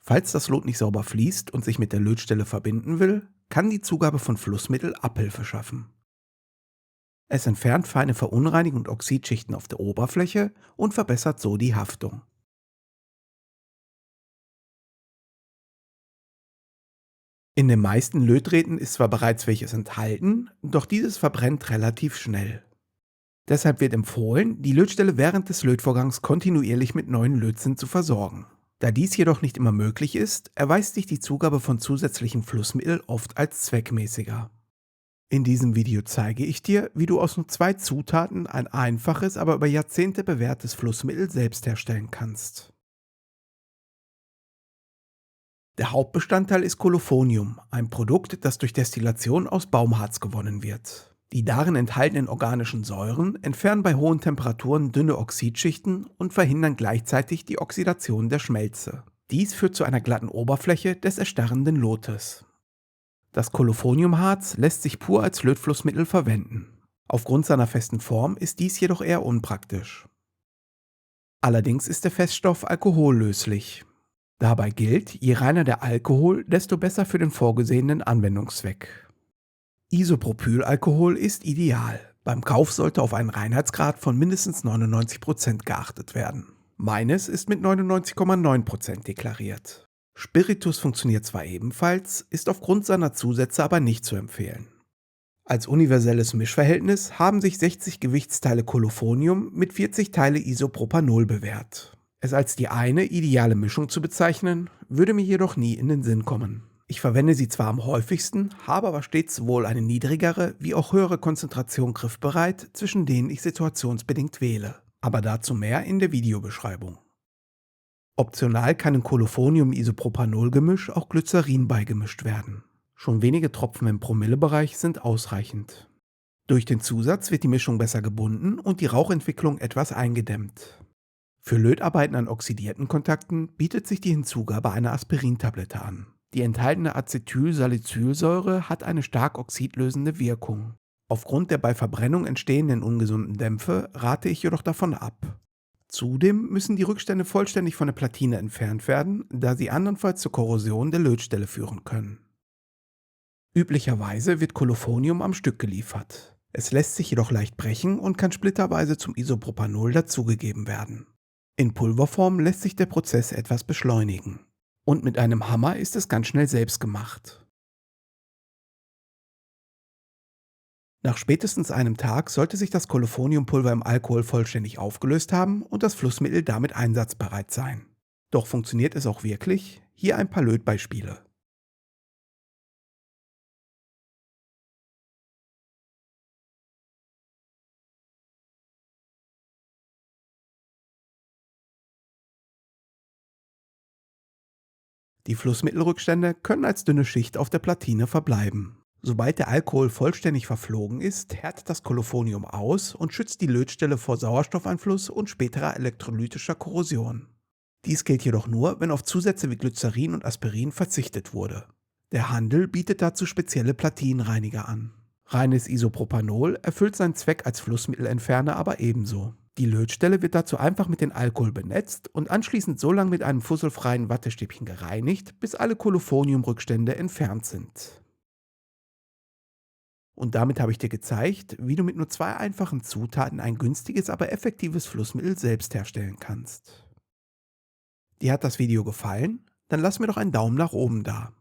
Falls das Lot nicht sauber fließt und sich mit der Lötstelle verbinden will, kann die Zugabe von Flussmittel Abhilfe schaffen. Es entfernt feine Verunreinigung und Oxidschichten auf der Oberfläche und verbessert so die Haftung. In den meisten Lötdrähten ist zwar bereits welches enthalten, doch dieses verbrennt relativ schnell. Deshalb wird empfohlen, die Lötstelle während des Lötvorgangs kontinuierlich mit neuen Lötzinn zu versorgen. Da dies jedoch nicht immer möglich ist, erweist sich die Zugabe von zusätzlichem Flussmittel oft als zweckmäßiger. In diesem Video zeige ich dir, wie du aus nur 2 Zutaten ein einfaches, aber über Jahrzehnte bewährtes Flussmittel selbst herstellen kannst. Der Hauptbestandteil ist Kolophonium, ein Produkt, das durch Destillation aus Baumharz gewonnen wird. Die darin enthaltenen organischen Säuren entfernen bei hohen Temperaturen dünne Oxidschichten und verhindern gleichzeitig die Oxidation der Schmelze. Dies führt zu einer glatten Oberfläche des erstarrenden Lotes. Das Kolophoniumharz lässt sich pur als Lötflussmittel verwenden. Aufgrund seiner festen Form ist dies jedoch eher unpraktisch. Allerdings ist der Feststoff alkohollöslich. Dabei gilt, je reiner der Alkohol, desto besser für den vorgesehenen Anwendungszweck. Isopropylalkohol ist ideal. Beim Kauf sollte auf einen Reinheitsgrad von mindestens 99% geachtet werden. Meines ist mit 99,9% deklariert. Spiritus funktioniert zwar ebenfalls, ist aufgrund seiner Zusätze aber nicht zu empfehlen. Als universelles Mischverhältnis haben sich 60 Gewichtsteile Kolophonium mit 40 Teile Isopropanol bewährt. Es als die eine ideale Mischung zu bezeichnen, würde mir jedoch nie in den Sinn kommen. Ich verwende sie zwar am häufigsten, habe aber stets sowohl eine niedrigere wie auch höhere Konzentration griffbereit, zwischen denen ich situationsbedingt wähle. Aber dazu mehr in der Videobeschreibung. Optional kann im Kolophonium-Isopropanol-Gemisch auch Glycerin beigemischt werden. Schon wenige Tropfen im Promillebereich sind ausreichend. Durch den Zusatz wird die Mischung besser gebunden und die Rauchentwicklung etwas eingedämmt. Für Lötarbeiten an oxidierten Kontakten bietet sich die Hinzugabe einer Aspirintablette an. Die enthaltene Acetylsalicylsäure hat eine stark oxidlösende Wirkung. Aufgrund der bei Verbrennung entstehenden ungesunden Dämpfe rate ich jedoch davon ab. Zudem müssen die Rückstände vollständig von der Platine entfernt werden, da sie andernfalls zur Korrosion der Lötstelle führen können. Üblicherweise wird Kolophonium am Stück geliefert. Es lässt sich jedoch leicht brechen und kann splitterweise zum Isopropanol dazugegeben werden. In Pulverform lässt sich der Prozess etwas beschleunigen. Und mit einem Hammer ist es ganz schnell selbst gemacht. Nach spätestens einem Tag sollte sich das Kolophoniumpulver im Alkohol vollständig aufgelöst haben und das Flussmittel damit einsatzbereit sein. Doch funktioniert es auch wirklich? Hier ein paar Lötbeispiele. Die Flussmittelrückstände können als dünne Schicht auf der Platine verbleiben. Sobald der Alkohol vollständig verflogen ist, härtet das Kolophonium aus und schützt die Lötstelle vor Sauerstoffeinfluss und späterer elektrolytischer Korrosion. Dies gilt jedoch nur, wenn auf Zusätze wie Glycerin und Aspirin verzichtet wurde. Der Handel bietet dazu spezielle Platinenreiniger an. Reines Isopropanol erfüllt seinen Zweck als Flussmittelentferner aber ebenso. Die Lötstelle wird dazu einfach mit dem Alkohol benetzt und anschließend so lange mit einem fusselfreien Wattestäbchen gereinigt, bis alle Kolophoniumrückstände entfernt sind. Und damit habe ich dir gezeigt, wie du mit nur 2 einfachen Zutaten ein günstiges, aber effektives Flussmittel selbst herstellen kannst. Dir hat das Video gefallen? Dann lass mir doch einen Daumen nach oben da.